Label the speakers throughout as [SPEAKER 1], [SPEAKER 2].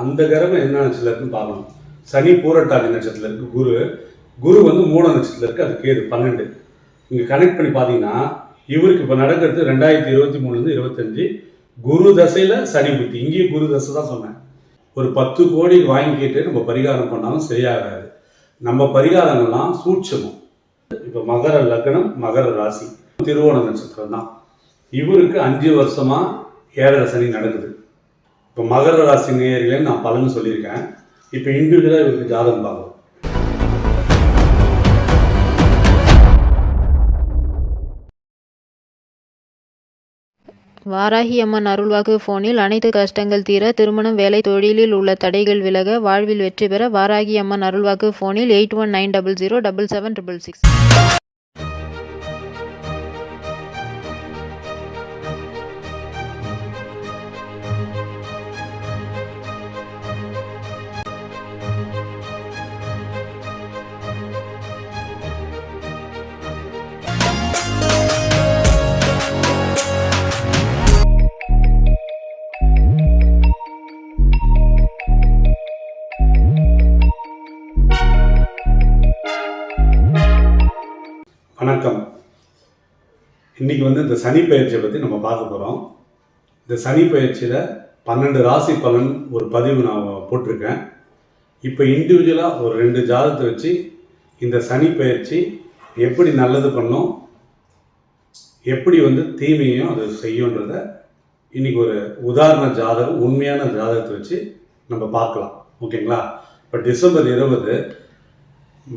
[SPEAKER 1] அந்த கிரகம் என்ன நட்சத்திரத்தில் இருக்குன்னு பார்க்கணும். சனி பூரட்டாதி நட்சத்திரத்தில் இருக்குது. குரு வந்து மூல நட்சத்திரத்தில் இருக்குது. அது கேது 12. இங்கே கனெக்ட் பண்ணி பார்த்தீங்கன்னா இவருக்கு இப்போ நடக்கிறது 2023 25 குரு தசையில் சனி புத்தி. இங்கேயும் குரு தசை தான் சொன்னேன். ஒரு 10 கோடி வாங்கிக்கிட்டு நம்ம பரிகாரம் பண்ணாலும் சரியாகாது. நம்ம பரிகாரங்கள்லாம் சூட்சமம். இப்போ மகர லக்னம், மகர ராசி, திருவோண நட்சத்திரம் தான். இவருக்கு 5 வருஷமாக 7.5 சனி நடக்குது. இப்போ மகர ராசி நேயர்களே நான் பலன்னு சொல்லியிருக்கேன். இப்போ இண்டிவிஜுவலாக இவருக்கு ஜாதகம் பார்க்கணும்.
[SPEAKER 2] வாராகி அம்மன் அருள்வாக்கு போனில் அனைத்து கஷ்டங்கள் தீர, திருமணம், வேலை, தொழிலில் உள்ள தடைகள் விலக, வாழ்வில் வெற்றி பெற வாராகி அம்மன் அருள்வாக்கு போனில் 8190077666.
[SPEAKER 1] வணக்கம். இன்றைக்கி இந்த சனி பயிற்சியை பற்றி நம்ம பார்க்க போகிறோம். இந்த சனி பயிற்சியில் 12 ராசி பலன் ஒரு பதிவு நான் போட்டிருக்கேன். இப்போ இண்டிவிஜுவலாக ஒரு 2 ஜாதகத்தை வச்சு இந்த சனி பயிற்சி எப்படி நல்லது பண்ணும், எப்படி தீமையும் அது செய்யுன்றத இன்றைக்கி ஒரு உதாரண ஜாதகம், உண்மையான ஜாதகத்தை வச்சு நம்ம பார்க்கலாம். ஓகேங்களா? இப்போ டிசம்பர் 20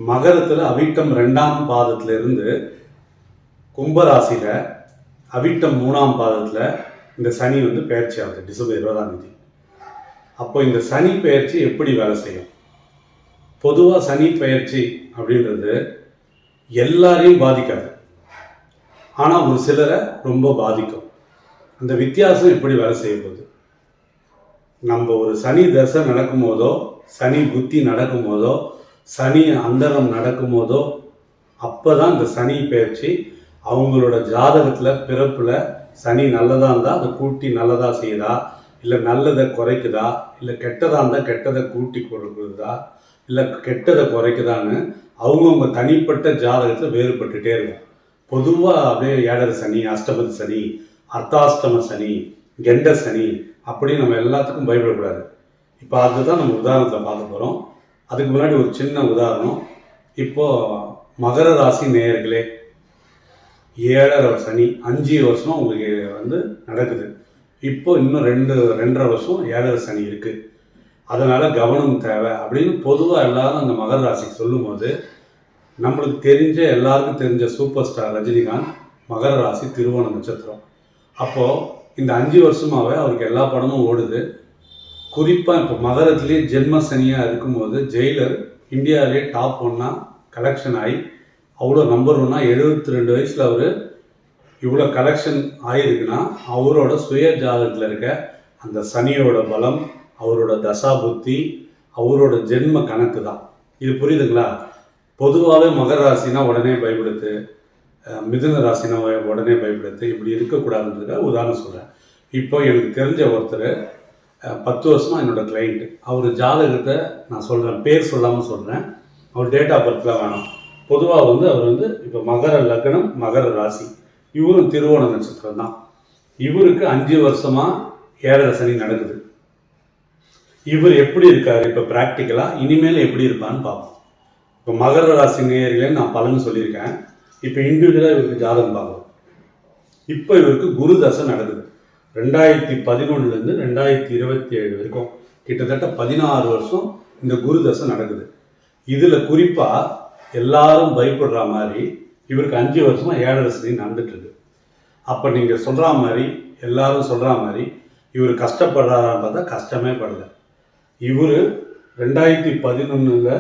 [SPEAKER 1] மகரத்தில் அவிட்டம் 2ஆம் பாதத்திலிருந்து கும்பராசியில் அவிட்டம் 3ஆம் பாதத்தில் இந்த சனி பயிற்சி ஆகுது டிசம்பர் 20ஆம் தேதி. அப்போ இந்த சனி பயிற்சி எப்படி வேலை செய்யும்? பொதுவாக சனி பயிற்சி அப்படின்றது எல்லாரையும் பாதிக்காது, ஆனால் ஒரு சிலரை ரொம்ப பாதிக்கும். அந்த வித்தியாசம் எப்படி வேலை செய்ய போகுது? நம்ம ஒரு சனி தசை நடக்கும் போதோ, சனி புத்தி நடக்கும் போதோ, சனி அந்தரம் நடக்கும் போதோ அப்போ தான் இந்த சனி பயிற்சி அவங்களோட ஜாதகத்தில் பிறப்பில் சனி நல்லதாக இருந்தால் அதை கூட்டி நல்லதாக செய்யுதா, இல்லை நல்லதை குறைக்குதா, இல்லை கெட்டதாக இருந்தால் கெட்டதை கூட்டி கொடுக்குறதா, இல்லை கெட்டதை குறைக்குதான்னு அவங்கவுங்க தனிப்பட்ட ஜாதகத்தில் வேறுபட்டுகிட்டே இருக்கும். பொதுவாக அப்படியே 7.5 சனி, அஷ்டபதி சனி, அர்த்தாஷ்டம சனி, கெண்ட சனி அப்படி நம்ம எல்லாத்துக்கும் பயப்படக்கூடாது. இப்போ அதுதான் நம்ம உதாரணத்தில் பார்க்க போகிறோம். அதுக்கு முன்னாடி ஒரு சின்ன உதாரணம். இப்போது மகர ராசி நேயர்களே, 7.5 சனி 5 வருஷம் உங்களுக்கு நடக்குது. இப்போ இன்னும் 2.5 வருஷம் 7.5 சனி இருக்குது. அதனால் கவனம் தேவை அப்படின்னு பொதுவாக எல்லாரும் அந்த மகர ராசிக்கு சொல்லும்போது, நம்மளுக்கு தெரிஞ்ச எல்லாருக்கும் தெரிஞ்ச சூப்பர் ஸ்டார் ரஜினிகாந்த் மகர ராசி திருவோண நட்சத்திரம். அப்போது இந்த 5 வருஷமாகவே அவருக்கு எல்லா படமும் ஓடுது. குறிப்பாக இப்போ மகரத்துலேயே ஜென்ம சனியாக இருக்கும்போது ஜெயிலர் இந்தியாவிலே டாப் 1 கலெக்ஷன் ஆகி அவ்வளோ நம்பர் 1 72 வயசில் அவர் இவ்வளோ கலெக்ஷன் ஆகிருக்குன்னா அவரோட சுய ஜாதகத்தில் இருக்க அந்த சனியோட பலம், அவரோட தசா புத்தி, அவரோட ஜென்ம கணக்கு தான். இது புரியுதுங்களா? பொதுவாகவே மகர ராசினா உடனே பயப்படுத்து, மிதுன ராசினா உடனே பயப்படுத்து, இப்படி இருக்கக்கூடாதுன்றதுக்காக உதாரணம் சொல்கிறேன். இப்போ எனக்கு தெரிஞ்ச ஒருத்தர் 10 வருஷமாக என்னோடய கிளைண்ட்டு. அவர் ஜாதகத்தை நான் சொல்கிறேன், பேர் சொல்லாமல் சொல்கிறேன், அவர் டேட் ஆஃப் பர்த்லாம் வேணும். பொதுவாக அவர் இப்போ மகர லக்னம், மகர ராசி, இவரும் திருவோண நட்சத்திரம் தான். இவருக்கு 5 வருஷமாக 7.5 சனி நடக்குது. இவர் எப்படி இருக்கார் இப்போ ப்ராக்டிக்கலாக, இனிமேல் எப்படி இருப்பான்னு பார்ப்போம். இப்போ மகர ராசி நேயர்களே நான் பலன்னு சொல்லியிருக்கேன். இப்போ இண்டிவிஜுவலாக இவருக்கு ஜாதகம் பார்க்கணும். இப்போ இவருக்கு குரு தசை நடக்குது. 2011 2027 வரைக்கும் கிட்டத்தட்ட 16 வருஷம் இந்த குரு தசை நடக்குது. இதில் குறிப்பாக எல்லாரும் பயப்படுற மாதிரி இவருக்கு 5 வருஷமாக 7.5 சனி நடந்துட்டுருக்கு. அப்போ நீங்கள் சொல்கிற மாதிரி, எல்லாரும் சொல்கிற மாதிரி இவர் கஷ்டப்படுறாரான்னு பார்த்தா கஷ்டமே படலை. இவர் 2011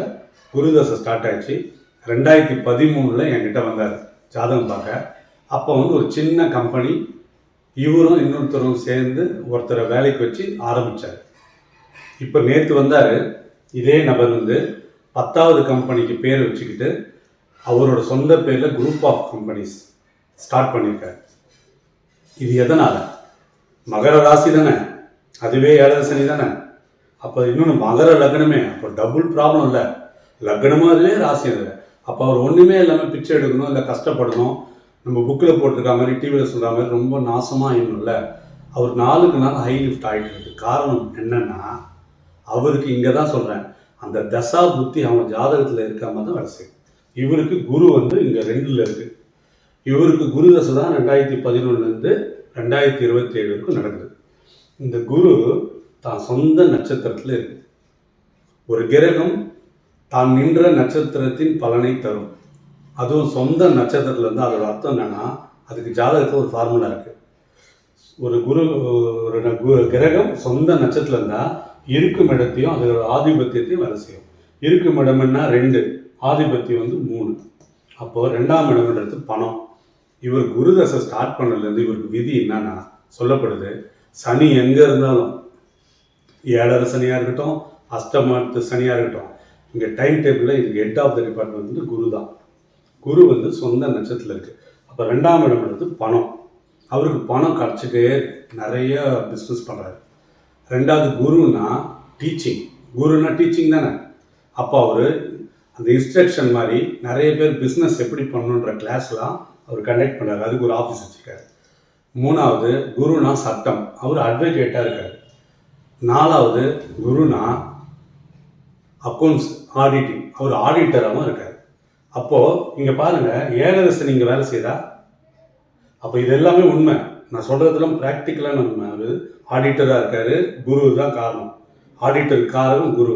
[SPEAKER 1] குரு தசை ஸ்டார்ட் ஆகிடுச்சு. 2013 என்கிட்ட வந்தார் ஜாதகம் பார்க்க. அப்போ ஒரு சின்ன கம்பெனி இவரும் இன்னொருத்தரும் சேர்ந்து ஒருத்தரை வேலைக்கு வச்சு ஆரம்பித்தார். இப்போ நேற்று வந்தார் இதே நபர் 10வது கம்பெனிக்கு பேர் வச்சுக்கிட்டு அவரோட சொந்த பேரில் குரூப் ஆஃப் கம்பெனிஸ் ஸ்டார்ட் பண்ணியிருக்கார். இது எதனால்? மகர ராசி தானே, அதுவே 7.5 சனி தானே. அப்போ இன்னொன்று மகர லக்னமே, அப்போ டபுள் ப்ராப்ளம் இல்லை. லக்னமும் அதுவே ராசியும் இல்லை. அப்போ அவர் ஒன்றுமே இல்லாமல் பிச்சை எடுக்கணும், இல்லை கஷ்டப்படணும், நம்ம புக்கில் போட்டிருக்க மாதிரி டிவியில் சொல்கிற மாதிரி ரொம்ப நாசமாக இன்னும்ல. அவர் நாளுக்கு நாள் ஹை லிஃப்ட் ஆகிட்டு இருக்கு. காரணம் என்னென்னா, அவருக்கு இங்கே தான் சொல்கிறேன், அந்த தசா புத்தி அவங்க ஜாதகத்தில் இருக்காம தான் வேலை செய்யும். இவருக்கு குரு வந்து இங்கே 2ல் இருக்குது. இவருக்கு குரு தசை தான் 2011 2027 வரைக்கும் நடக்குது. இந்த குரு தான் சொந்த நட்சத்திரத்தில் இருக்கு. ஒரு கிரகம் தான் நின்ற நட்சத்திரத்தின் பலனை தரும். அதுவும் சொந்த நட்சத்திரத்தில் இருந்தால் அதோட அர்த்தம் என்னன்னா, அதுக்கு ஜாதகத்தில் ஒரு ஃபார்முலா இருக்குது. ஒரு கிரகம் சொந்த நட்சத்திரம் இருந்தால் இருக்கும் இடத்தையும் அதோட ஆதிபத்தியத்தையும் வேலை செய்யும். இருக்கும் இடம்னா 2, ஆதிபத்தியம் வந்து 3. அப்போது 2ஆம் இடம்ன்றது பணம். இவர் குரு தசை ஸ்டார்ட் பண்ணதுலேருந்து இவருக்கு விதி என்னன்னா சொல்லப்படுது, சனி எங்கே இருந்தாலும் 7 சனியாக இருக்கட்டும், அஷ்டமத்து சனியாக இருக்கட்டும், இங்கே டைம் டேபிளில் இதுக்கு ஹெட் ஆஃப் த டிபார்ட்மெண்ட் வந்து குரு தான். குரு வந்து சொந்த நட்சத்திரத்தில் இருக்குது. அப்போ 2ஆம் இடம்ன்றது பணம். அவருக்கு பணம் கிடச்சிட்டே நிறைய பிஸ்னஸ் பண்ணுறாரு. 2வது குருன்னா டீச்சிங். குருன்னா டீச்சிங் தானே. அப்போ அவர் அந்த இன்ஸ்ட்ரக்ஷன் மாதிரி நிறைய பேர் பிஸ்னஸ் எப்படி பண்ணணுன்ற கிளாஸ்லாம் அவர் கண்டக்ட் பண்ணுறாரு. அதுக்கு ஒரு ஆஃபீஸ் வச்சுருக்காரு. 3வது குருனா சட்டம். அவர் அட்வொகேட்டாக இருக்கார். 4வது குருனா அக்கௌண்ட்ஸ் ஆடிட்டிங். அவர் ஆடிட்டராகவும் இருக்கார். அப்போது இங்கே பாருங்கள், 7 சனி இங்கே வேலை செய்தா. அப்போ இது எல்லாமே உண்மை. நான் சொல்கிறதுலாம் ப்ராக்டிக்கலான உண்மை. அவர் ஆடிட்டராக இருக்கார். குரு தான் காரணம். ஆடிட்டர் காரணம் குரு.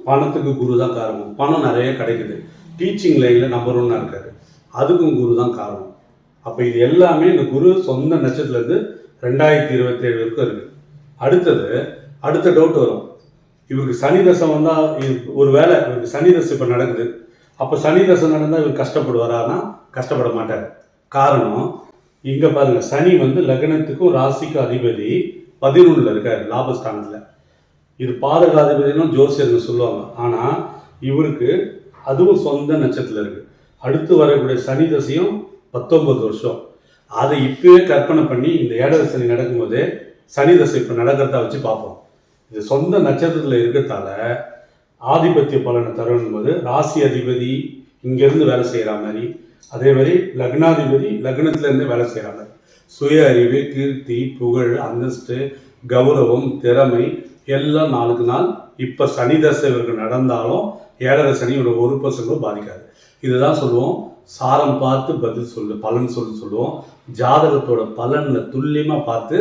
[SPEAKER 1] பணத்துக்கு குரு தான் காரணம். பணம் நிறைய கிடைக்குது. டீச்சிங் லைனில் நம்பர் 1 இருக்கார். அதுக்கும் குரு தான் காரணம். அப்போ இது எல்லாமே இந்த குரு சொந்த நட்சத்திரத்துலேருந்து 2027 வரைக்கும் இருக்குது. அடுத்த டவுட் வரும், இவருக்கு சனி தசை வந்தால் ஒரு வேளை இவருக்கு சனி தசை இப்போ நடக்குது. அப்போ சனி தசை நடந்தால் இவர் கஷ்டப்படுவாரானா கஷ்டப்பட மாட்டார். காரணம் இங்கே பாருங்கள், சனி வந்து லக்னத்துக்கும் ராசிக்கும் அதிபதி 11ல் இருக்கார், லாபஸ்தானத்தில். இது பாதகாதிபதினும் ஜோசியர்னு சொல்லுவாங்க. ஆனால் இவருக்கு அதுவும் சொந்த நட்சத்திரத்தில் இருக்குது. அடுத்து வரக்கூடிய சனி தசையும் 19 வருஷம். அதை இப்போயே கற்பனை பண்ணி இந்த 7 சனி நடக்கும்போது சனி தசை இப்போ நடக்கிறத வச்சு பார்ப்போம். இது சொந்த நட்சத்திரத்தில் இருக்கிறதால ஆதிபத்திய பலனை தரும் போது ராசி அதிபதி இங்கேருந்து வேலை செய்கிற மாதிரி, அதே மாதிரி லக்னாதிபதி லக்னத்திலேருந்து வேலை செய்கிற மாதிரி, சுய அறிவு, கீர்த்தி, புகழ், அந்தஸ்து, கௌரவம், திறமை எல்லாம் நாளுக்கு நாள் இப்போ சனி தசை இவருக்கு நடந்தாலும் 7 சனி இவரோட 1% பாதிக்காது. இதுதான் சொல்லுவோம், சாரம் பார்த்து பதில் சொல்லு, பலன் சொல்லுவோம். ஜாதகத்தோட பலனை துல்லியமாக பார்த்து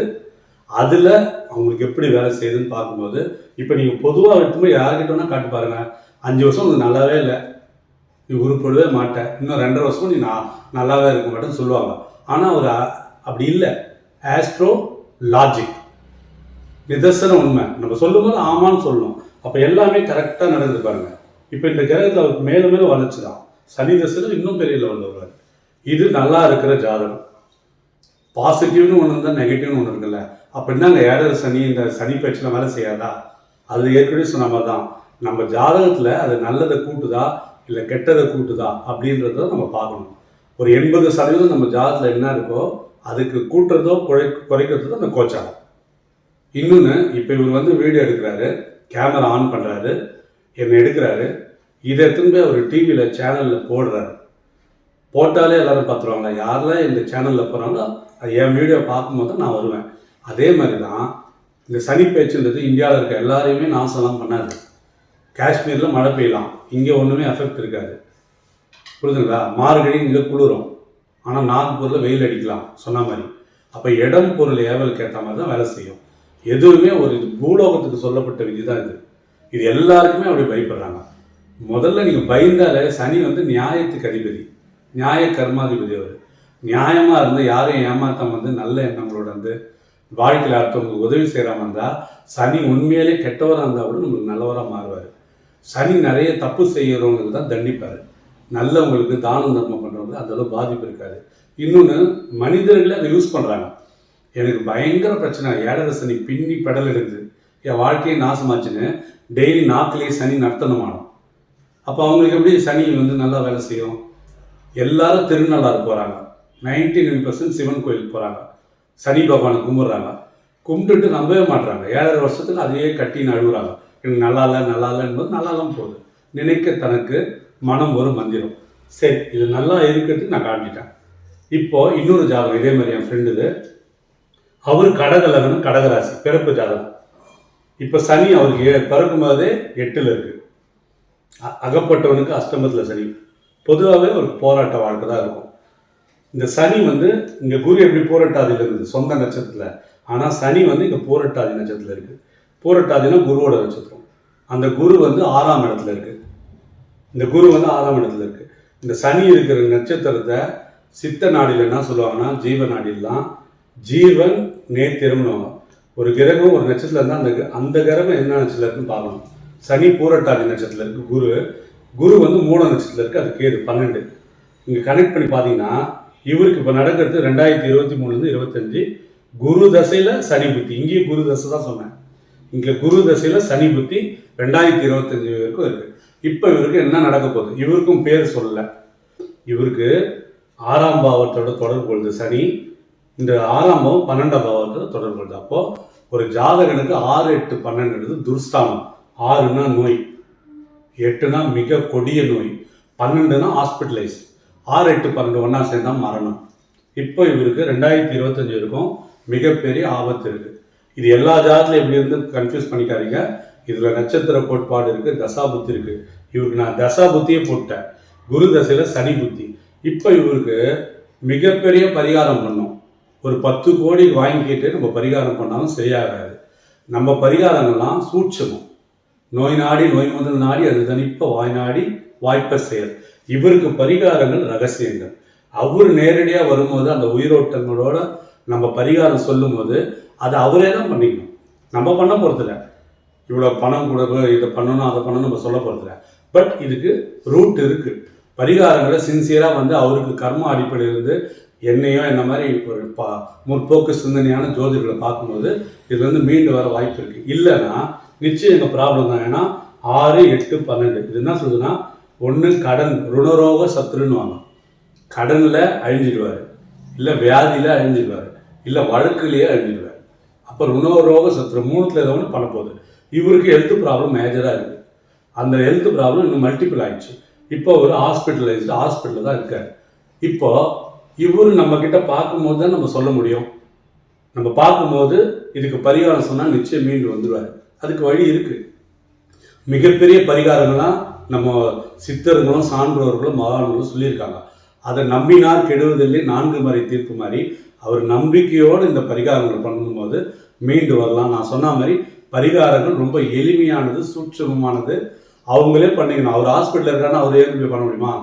[SPEAKER 1] அதில் அவங்களுக்கு எப்படி வேலை செய்யுதுன்னு பார்க்கும்போது, இப்போ நீங்கள் பொதுவாக எடுத்தும்போது யார்கிட்ட வேணால் காட்டி பாருங்கள், 5 வருஷம் உங்களுக்கு நல்லாவே இல்லை, நீ உருப்படவே மாட்டேன், இன்னும் 2.5 வருஷம் நீ நல்லாவே இருக்க மாட்டேன்னு சொல்லுவாங்க. ஆனால் அவர் அப்படி இல்லை. ஆஸ்ட்ரோ லாஜிக், நிதர்சன உண்மை. நம்ம சொல்லும்போது ஆமான்னு சொல்லணும். அப்போ எல்லாமே கரெக்டாக நடந்து பாருங்கள். இப்போ இந்த கிரகத்தில் அவருக்கு மேலும் மேலும் வளர்ச்சி தான். சனி தசையில் இன்னும் பெரிய லெவலில் வருவார். இது நல்லா இருக்கிற ஜாதகம். பாசிட்டிவ்னு ஒன்று இருந்தால் நெகட்டிவ்னு ஒன்று இருக்குல்ல. அப்போ என்னங்க 7 சனி இந்த சனி பயிற்சியில் வேலை செய்யாதா? அது ஏற்கனவே சொன்ன மாதிரி தான். நம்ம ஜாதகத்தில் அது நல்லதை கூட்டுதா இல்லை கெட்டதை கூட்டுதா அப்படின்றத நம்ம பார்க்கணும். ஒரு 80% நம்ம ஜாதகத்தில் என்ன இருக்கோ அதுக்கு கூட்டுறதோ குறைக்கிறதோ அந்த கோச்சாரம். இன்னொன்று, இப்போ இவர் வந்து வீடியோ எடுக்கிறாரு, கேமரா ஆன் பண்ணுறாரு, என்னை எடுக்கிறாரு, இதை திரும்ப அவர் டிவியில் சேனலில் போடுறாரு. போட்டாலே எல்லோரும் பார்த்துருவாங்க. யாரெல்லாம் இந்த சேனலில் போகிறாங்களோ அது என் வீடியோ பார்க்கும்போது தான் நான் வருவேன். அதே மாதிரி தான் இந்த சனி பேச்சுன்றது இந்தியாவில் இருக்க எல்லாரையுமே நாசம்லாம் பண்ணாது. காஷ்மீரில் மழை பெய்யலாம், இங்கே ஒன்றுமே எஃபெக்ட் இருக்காது. புரியுதுங்களா? மார்கழி இங்கே குளிரும், ஆனால் நாக்பூரில் வெயில் அடிக்கலாம் சொன்ன மாதிரி. அப்போ இடம் பொருள் ஏவலுக்கு ஏற்ற மாதிரி தான் வேலை செய்யும். எதுவுமே ஒரு பூலோகத்துக்கு சொல்லப்பட்ட விதி தான் இது. இது எல்லாருக்குமே அப்படி பயப்படுறாங்க. முதல்ல நீங்கள் பயந்தாலே, சனி வந்து நியாயத்துக்கு அதிபதி, நியாய கர்மாதிபதி. அவர் நியாயமாக இருந்து யாரையும் ஏமாற்றம் வந்து நல்ல எண்ணங்களோட வந்து வாழ்க்கையில் அடுத்தவங்களுக்கு உதவி செய்கிறாம இருந்தால், சனி உண்மையிலே கெட்டவராக இருந்தால் கூட நம்மளுக்கு நல்லவராக மாறுவார். சனி நிறைய தப்பு செய்கிறவங்களுக்கு தான் தண்டிப்பார். நல்லவங்களுக்கு தானம் தர்மம் பண்ணுறவங்களுக்கு அந்தளவு பாதிப்பு இருக்காது. இன்னொன்று, மனிதர்களே அதை யூஸ் பண்ணுறாங்க. எனக்கு பயங்கர பிரச்சனை, 7 சனி பின்னி பெடல் எடுக்குது, என் வாழ்க்கையை நாசமாச்சுன்னு டெய்லி நாக்கிலேயே சனி நர்த்தனமானோம். அப்போ அவங்களுக்கு எப்படி சனி வந்து நல்லா வேலை செய்யும்? எல்லாரும் திருநள்ளாறு போகிறாங்க, 99% சிவன் கோயிலுக்கு போகிறாங்க, சனி பகவானை கும்பிட்றாங்க. கும்பிட்டுட்டு நம்பவே மாட்றாங்க. 7.5 வருஷத்துக்கு அதையே கட்டி நழுவுறாங்க. எனக்கு நல்லா இல்லை நல்லா இல்லைன்னும்போது நல்லா இல்லாமல் போகுது. நினைக்க தனக்கு மனம் ஒரு மந்திரம். சரி, இது நல்லா இருக்கிறதுக்கு நான் காட்டிட்டேன். இப்போ இன்னொரு ஜாதகம் இதே மாதிரி என் ஃப்ரெண்டு, அவர் கடக லக்னம் கடகராசி பிறப்பு ஜாதகம். இப்போ சனி அவருக்கு பிறக்கும் போதே 8ல் இருக்கு. அகப்பட்டவனுக்கு அஷ்டமத்தில் சனி. பொதுவாகவே ஒரு போராட்ட வாழ்க்கை தான் இருக்கும். இந்த சனி வந்து இங்கே குரு எப்படி பூரட்டாதியில் இருக்குது சொந்த நட்சத்திரத்தில், ஆனால் சனி வந்து இங்கே பூரட்டாதி நட்சத்திரத்தில் இருக்குது. பூரட்டாதினா குருவோட நட்சத்திரம். அந்த குரு வந்து 6ஆம் இடத்துல இருக்குது. இந்த குரு வந்து 6ஆம் இடத்துல இருக்குது. இந்த சனி இருக்கிற நட்சத்திரத்தை சித்த நாடியில் என்ன சொல்லுவாங்கன்னா ஜீவ நாடிலாம் ஜீவன் நேத்திரம்னு. ஒரு கிரகம் ஒரு நட்சத்திரம் இருந்தால் அந்த கிரகம் என்ன நட்சத்திரம் இருக்குன்னு பார்க்கணும். சனி பூரட்டாதி நட்சத்திரத்தில் இருக்குது. குரு வந்து மூல நட்சத்திரத்தில் இருக்குது. அது கேது 12. இங்கே கனெக்ட் பண்ணி பார்த்தீங்கன்னா இவருக்கு இப்போ நடக்கிறது 2023 25 குரு தசையில் சனி புத்தி. இங்கேயும் குரு தசை தான் சொன்னேன். இங்கே குரு தசையில் சனி புத்தி 2025 வரைக்கும் இருக்குது. இப்போ இவருக்கு என்ன நடக்க போகுது? இவருக்கும் பேர் சொல்லலை. இவருக்கு 6ஆம் பாவத்தோட தொடர்பு கொள்ளுது சனி. இந்த 6ஆம் பாவம் 12ஆம் பாவத்தோட தொடர்பு கொள்ளுது. அப்போது ஒரு ஜாதகனுக்கு 6, 8, 12 துர்ஸ்தானம். 6னா நோய், 8னா மிக கொடிய நோய், 12னா ஹாஸ்பிட்டலைஸ், 6, 8, 12 ஒன்றா சேர்ந்தா மரணம். இப்போ இவருக்கு 2025 வரைக்கும் மிகப்பெரிய ஆபத்து இருக்குது. இது எல்லா ஜாதகத்திலும் எப்படி இருந்து கன்ஃபியூஸ் பண்ணிக்காதீங்க. இதில் நட்சத்திர கோட்பாடு இருக்குது, தசா புத்தி இருக்குது. இவருக்கு நான் தசா புத்தியே போட்டேன். குரு தசையில் சனி புத்தி. இப்போ இவருக்கு மிகப்பெரிய பரிகாரம் பண்ணோம். ஒரு 10 கோடி வாங்கிக்கிட்டு நம்ம பரிகாரம் பண்ணாலும் சரியாகாது. நம்ம பரிகாரங்கள்லாம் சூட்சமம். நோய் நாடி நோய் முதல் நாடி அது தனிப்ப வாய் நாடி வாய்ப்பை செயல். இவருக்கு பரிகாரங்கள் ரகசியங்கள். அவர் நேரடியாக வரும்போது அந்த உயிரோட்டங்களோட நம்ம பரிகாரம் சொல்லும் போது அதை அவரே தான் பண்ணிக்கணும். நம்ம பண்ண போகிறதில்ல. இவ்வளோ பணம் கொடுக்க, இதை பண்ணணும் அதை பண்ணணும் நம்ம சொல்ல போகிறதில்ல. பட் இதுக்கு ரூட் இருக்குது. பரிகாரங்களை சின்சியராக வந்து அவருக்கு கர்ம அடிப்படையிலிருந்து என்னையோ என்ன மாதிரி ஒரு முற்போக்கு சிந்தனையான ஜோதிடர்களை பார்க்கும்போது இதுலேருந்து மீண்டு வர வாய்ப்பு இருக்குது. இல்லைன்னா நிச்சயம் எங்கள் ப்ராப்ளம் தான். ஏன்னா 6, 8, 12 இது என்ன சொல்லுதுன்னா, ஒன்று கடன் ருணரோக சத்துருன்னு வாங்க. கடனில் அழிஞ்சிடுவார், இல்லை வியாதியில் அழிஞ்சிடுவார், இல்லை வழக்குலேயே அழிஞ்சிடுவார். அப்போ ருணரோக சத்துரு 3ல் ஏதோ ஒன்று பண்ண போகுது. இவருக்கு ஹெல்த் ப்ராப்ளம் மேஜராக இருக்குது. அந்த ஹெல்த் ப்ராப்ளம் இன்னும் மல்டிபிள் ஆகிடுச்சு. இப்போ ஒரு ஹாஸ்பிட்டலில் தான் இருக்கார். இப்போ இவர் நம்மக்கிட்ட பார்க்கும்போது தான் நம்ம சொல்ல முடியும். நம்ம பார்க்கும்போது இதுக்கு பரிகாரம் சொன்னால் நிச்சயம் மீண்டு வந்துடுவார். அதுக்கு வழி இருக்குது. மிகப்பெரிய பரிகாரங்கள்லாம் நம்ம சித்தர்களும் சான்றோர்களும் மகான்களும் சொல்லியிருக்காங்க. அதை நம்பினார் கெடுவதில்லை 4 முறை தீர்ப்பு மாதிரி அவர் நம்பிக்கையோடு இந்த பரிகாரங்கள் பண்ணும்போது மீண்டு வரலாம். நான் சொன்ன மாதிரி பரிகாரங்கள் ரொம்ப எளிமையானது, சூட்சமமானது. அவங்களே பண்ணிக்கணும். அவர் ஹாஸ்பிட்டலில் இருக்காங்கன்னா அவர் ஏன் போய் பண்ண முடியுமா?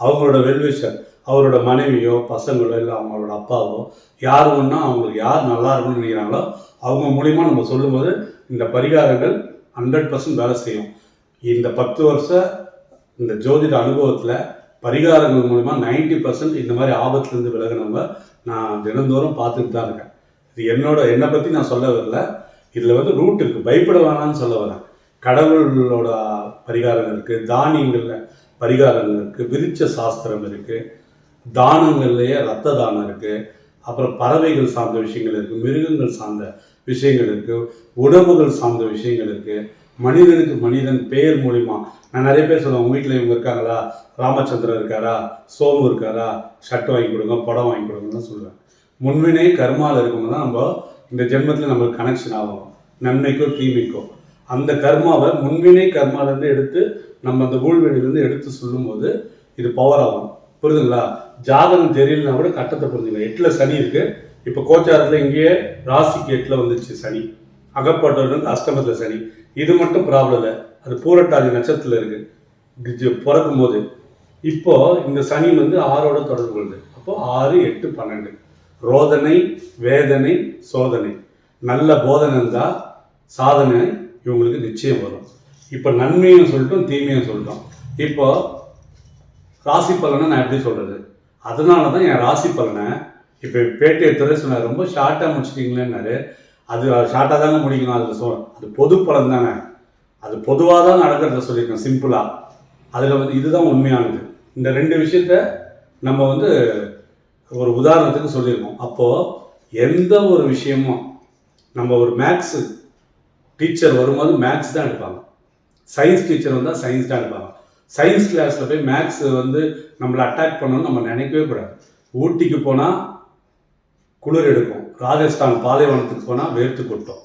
[SPEAKER 1] அவங்களோட வெல்விஷர், அவரோட மனைவியோ பசங்களோ இல்லை அவங்களோட அப்பாவோ யார் ஒன்றா அவங்களுக்கு யார் நல்லா இருக்கும்னு நினைக்கிறாங்களோ அவங்க மூலிமா நம்ம சொல்லும்போது இந்த பரிகாரங்கள் 100% வேலை செய்யும். இந்த 10 வருஷ இந்த ஜோதிட அனுபவத்தில் பரிகாரங்கள் மூலிமா 90% இந்த மாதிரி ஆபத்துலேருந்து விலகினவங்க நான் தினந்தோறும் பார்த்துட்டு தான் இருக்கேன். இது என்னை பற்றி நான் சொல்ல வரல. இதில் வந்து ரூட் இருக்குது, பயப்பட வேணான்னு சொல்ல வரேன். கடவுளோட பரிகாரங்கள் இருக்குது, தானியங்களில் பரிகாரங்கள் இருக்குது, விருட்ச சாஸ்திரம் இருக்குது, தானங்கள்லேயே ரத்த தானம் இருக்குது, அப்புறம் பறவைகள் சார்ந்த விஷயங்கள் இருக்குது, மிருகங்கள் சார்ந்த விஷயங்கள் இருக்குது, உணவுகள் சார்ந்த விஷயங்கள் இருக்குது, மனிதனுக்கு மனிதன் பெயர் மூலிமா. நான் நிறைய பேர் சொல்லுவேன், உங்கள் வீட்டில் இவங்க இருக்காங்களா, ராமச்சந்திரன் இருக்காரா, சோமு இருக்காரா, ஷர்ட் வாங்கி கொடுங்க, படம் வாங்கி கொடுங்கன்னு சொல்லுவேன். முன்வினை கர்மாவில் இருக்கவங்க தான் நம்ம இந்த ஜென்மத்தில் நம்மளுக்கு கனெக்ஷன் ஆகும், நன்மைக்கோ தீமைக்கோ. அந்த கர்மாவை முன்வினை கர்மாவிலேருந்து எடுத்து நம்ம அந்த ஊழ்வெளியிலேருந்து எடுத்து சொல்லும்போது இது பவர் ஆகும். புரியுதுங்களா? ஜாதகம் தெரியலனா கூட கட்டத்தை புரிஞ்சுங்க. 8ல் சனி இருக்குது. இப்போ கோச்சாரத்தில் இங்கேயே ராசிக்கு 8ல் வந்துச்சு சனி. அகப்பட்டவர்களுக்கு அஷ்டமத்தில் சனி. இது மட்டும் ப்ராப்ளம் இல்லை, அது பூரட்டாதி நட்சத்திரத்தில் இருக்குது பிறக்கும் போது. இப்போது இந்த சனி வந்து 6ஓட தொடர்பு கொள்ளுது. அப்போது 6, 8, 12 ரோதனை, வேதனை, சோதனை. நல்ல போதனை இருந்தால் சாதனை இவங்களுக்கு நிச்சயம் வரும். இப்போ நன்மையும் சொல்லிட்டோம், தீமையும் சொல்லிட்டோம். இப்போ ராசி பலனை நான் எப்படி சொல்கிறது? அதனால தான் என் ராசி பலனை இப்போ பேட்டி எடுத்துகிற சொன்னார், ரொம்ப ஷார்ட்டாக முடிச்சிட்டிங்களேன்னாரு. அது ஷார்ட்டாக தாங்க முடிக்கணும். அது பொது பலன் தானே, அது பொதுவாக தான் நடக்கிறத சொல்லியிருக்கேன் சிம்பிளாக. அதில் வந்து இதுதான் உண்மையானது. இந்த 2 விஷயத்த நம்ம வந்து ஒரு உதாரணத்துக்கு சொல்லியிருக்கோம். அப்போது எந்த ஒரு விஷயமும் நம்ம ஒரு மேக்ஸு டீச்சர் வரும்போது மேக்ஸ் தான் எடுப்பாங்க, சயின்ஸ் டீச்சர் வந்தால் சயின்ஸ் தான் எடுப்பாங்க. சயின்ஸ் கிளாஸில் போய் மேக்ஸ் வந்து நம்மளை அட்டாக் பண்ணணும்னு நம்ம நினைக்கவே கூடாது. ஊட்டிக்கு போனால் குளிர் எடுக்கும், ராஜஸ்தான் பாலைவனத்துக்கு போனால் வேர்த்து கொட்டும்.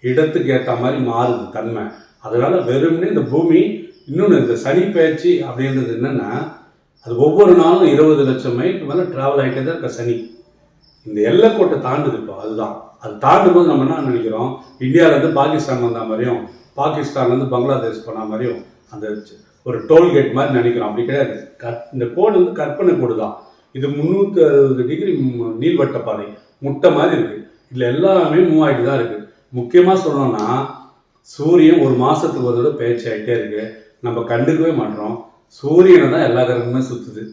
[SPEAKER 1] இடத்துக்கு ஏற்ற மாதிரி மாறுது தன்மை. அதனால் வெறும்னே இந்த பூமி இன்னொன்று இந்த சனி பயிற்சி அப்படின்றது என்னென்னா, அது ஒவ்வொரு நாளும் 20 லட்சம் மைலுக்கு மேலே ட்ராவல் ஆகிட்டே தான் இருக்க சனி. இந்த எல்லைக்கோட்டை தாண்டுது இப்போ. அதுதான் அது தாண்டும் போது நம்ம என்ன நினைக்கிறோம், இந்தியாவிலேருந்து பாகிஸ்தான் வந்த மாதிரியும் பாகிஸ்தான்லேருந்து பங்களாதேஷ் போன மாதிரியும் அந்த ஒரு டோல்கேட் மாதிரி நினைக்கிறோம். அப்படி கிடையாது. இந்த கோடு வந்து கற்பனை கோடு தான். இது 360 டிகிரி நீள்வட்ட பாதை முட்டை மாதிரி இருக்குது. இதில் எல்லாமே மூவ் ஆகிட்டு தான் இருக்குது. முக்கியமாக சொல்லணும்னா சூரியன் ஒரு மாதத்துக்கு ஒரு தடவை பயிற்சி ஆகிட்டே இருக்குது. நம்ம கண்டுக்கவே மாட்டோம். சூரியனை தான் எல்லா கிரகமுமே சுற்றுது.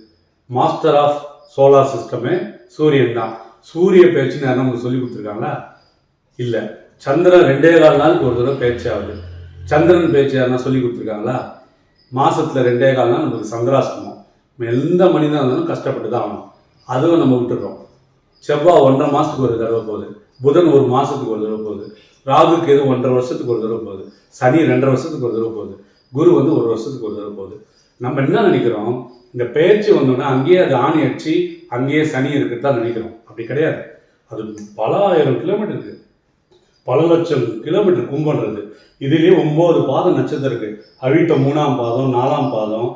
[SPEAKER 1] மாஸ்டர் ஆஃப் சோலார் சிஸ்டமே சூரியன் தான். சூரிய பயிற்சின்னு யாரும் நமக்கு சொல்லி கொடுத்துருக்காங்களா? இல்லை. சந்திரன் 2.25 நாளுக்கு ஒரு தடவை பயிற்சி ஆகுது. சந்திரன் பயிற்சி யாருன்னா சொல்லி கொடுத்துருக்காங்களா? மாதத்தில் 2.25 நாள் நமக்கு சந்திராஷ்டமம். எந்த மனிதனாக இருந்தாலும் கஷ்டப்பட்டு தான் ஆகணும். அதுவும் நம்ம விட்டுடுறோம். செவ்வாய் 1.5 மாதத்துக்கு ஒரு தடவை போகுது. புதன் 1 மாதத்துக்கு ஒரு தடவை போகுது. ராகுக்கு எது 1.5 வருஷத்துக்கு ஒரு தடவை போகுது. சனி 2.5 வருஷத்துக்கு ஒரு தடவை போகுது. குரு வந்து 1 வருஷத்துக்கு ஒரு தடவை போகுது. நம்ம என்ன நினைக்கிறோம், இந்த பயிற்சி வந்தோன்னா அங்கேயே அது ஆணி அடிச்சு அங்கேயே சனி இருக்குன்னு தான் நினைக்கிறோம். அப்படி கிடையாது. அது பல ஆயிரம் கிலோமீட்டர் இருக்குது, பல லட்சம் கிலோமீட்டர் கும்பன்றது. இதுலேயே 9 பாதம் நட்சத்திரம் இருக்குது. அவிட்டம் 3ஆம் பாதம், 4ஆம் பாதம்,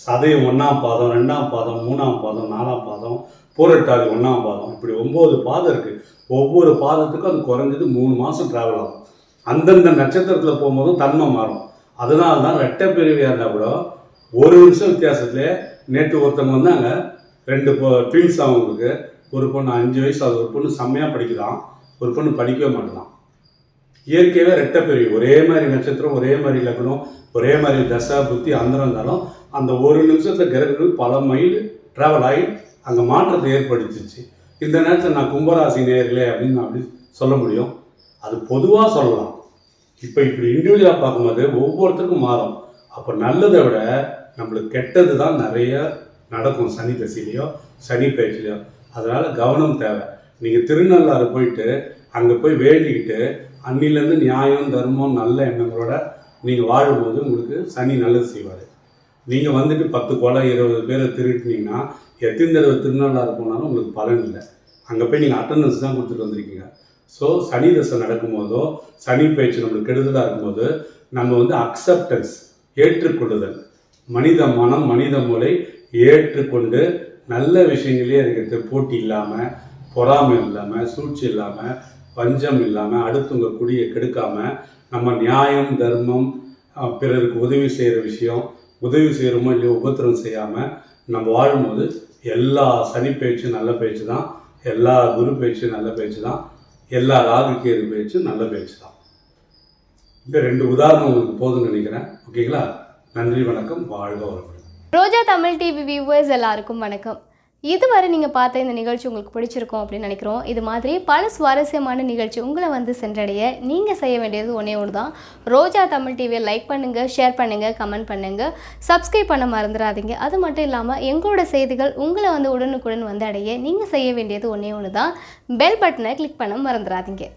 [SPEAKER 1] சதயம் 1ஆம் பாதம், 2ஆம் பாதம், 3ஆம் பாதம், 4ஆம் பாதம், பூரட்டாதி 1ஆம் பாதம், இப்படி 9 பாதம் இருக்குது. ஒவ்வொரு பாதத்துக்கும் அது குறைஞ்சது 3 மாதம் ட்ராவல் ஆகும். அந்தந்த நட்சத்திரத்தில் போகும்போதும் தன்மை மாறும். அதனால தான் ரெட்டை பிரிவியாக இருந்தால் கூட 1 நிமிஷம் வித்தியாசத்துலேயே நேற்று ஒருத்தவங்க வந்தாங்க, 2 ட்வின்ஸ் அவங்களுக்கு. ஒரு பொண்ணு 5 வயசு ஆகுது. ஒரு பொண்ணு செம்மையாக படிக்கிறான், ஒரு பொண்ணு படிக்கவே மாட்டேதான். இயற்கையாகவே ரெட்டை பிரிவு, ஒரே மாதிரி நட்சத்திரம், ஒரே மாதிரி லக்னம், ஒரே மாதிரி தசை புத்தி அந்தரம் இருந்தாலும் அந்த 1 நிமிஷத்தில் கிரகங்கள் பல மைல் ட்ராவல் ஆகி அங்கே மாற்றத்தை ஏற்படுத்திச்சு. இந்த நேரத்தில் நான் கும்பராசி நேயர்களே அப்படின்னு நான் அப்படி சொல்ல முடியும். அது பொதுவாக சொல்லலாம். இப்போ இப்படி இண்டிவிஜுவலாக பார்க்கும்போது ஒவ்வொருத்தருக்கும் மாறும். அப்போ நல்லதை விட நம்மளுக்கு கெட்டது தான் நிறைய நடக்கும் சனி தசையிலையோ சனி பயிற்சிலையோ. அதனால் கவனம் தேவை. நீங்கள் திருநள்ளாறு போயிட்டு அங்கே போய் வேண்டிக்கிட்டு அன்னிலேருந்து நியாயம் தர்மம் நல்ல எண்ணங்களோட நீங்கள் வாழும்போது உங்களுக்கு சனி நல்லது செய்வார். நீங்கள் வந்துட்டு 10 கொலை 20 பேரை திருட்டினீங்கன்னா எத்தனை தடவை திருநள்ளாறு போனாலும் உங்களுக்கு பலன் இல்லை. அங்கே போய் நீங்கள் அட்டண்டன்ஸ் தான் கொடுத்துட்டு வந்திருக்கீங்க. ஸோ சனி தசை நடக்கும்போதோ சனி பயிற்சி நம்மளுக்கு கெடுதலாக இருக்கும்போது நம்ம வந்து அக்செப்டன்ஸ், ஏற்றுக்கொள்ளுதல், மனித மனம் மனித மூளை ஏற்றுக்கொண்டு நல்ல விஷயங்களே இருக்கிறது. போட்டி இல்லாமல், பொறாமை இல்லாமல், சூழ்ச்சி இல்லாமல், பஞ்சம் இல்லாமல், அடுத்தவங்க குடியை கெடுக்காமல், நம்ம நியாயம் தர்மம் பிறருக்கு உதவி செய்கிற விஷயம், உதவி செய்கிறோமோ இல்லையோ உபத்திரம் செய்யாமல் நம்ம வாழும்போது எல்லா சனி பயிற்சியும் நல்ல பயிற்சி தான், எல்லா குரு பயிற்சியும் நல்ல பயிற்சி தான், எல்லா ராகு கேது பயிற்சியும் நல்ல பயிற்சி தான். இந்த 2 உதாரணம் உங்களுக்கு போதும்னு நினைக்கிறேன். ஓகேங்களா? நன்றி, வணக்கம், வாழ்க வளமுடன்.
[SPEAKER 3] ரோஜா தமிழ் டிவி வியூவர்ஸ் எல்லாருக்கும் வணக்கம். இதுவரை நீங்கள் பார்த்த இந்த நிகழ்ச்சி உங்களுக்கு பிடிச்சிருக்கும் அப்படின்னு நினைக்கிறோம். இது மாதிரி பல சுவாரஸ்யமான நிகழ்ச்சி உங்களை வந்து சென்றடைய நீங்கள் செய்ய வேண்டியது ஒன்றே ஒன்று தான். ரோஜா தமிழ் டிவியை லைக் பண்ணுங்கள், ஷேர் பண்ணுங்கள், கமெண்ட் பண்ணுங்கள், சப்ஸ்கிரைப் பண்ண மறந்துடாதீங்க. அது மட்டும் இல்லாமல் எங்களோட செய்திகள் உங்களை வந்து உடனுக்குடன் வந்து அடைய நீங்கள் செய்ய வேண்டியது ஒன்றே ஒன்று தான். பெல் பட்டனை கிளிக் பண்ண மறந்துடாதீங்க.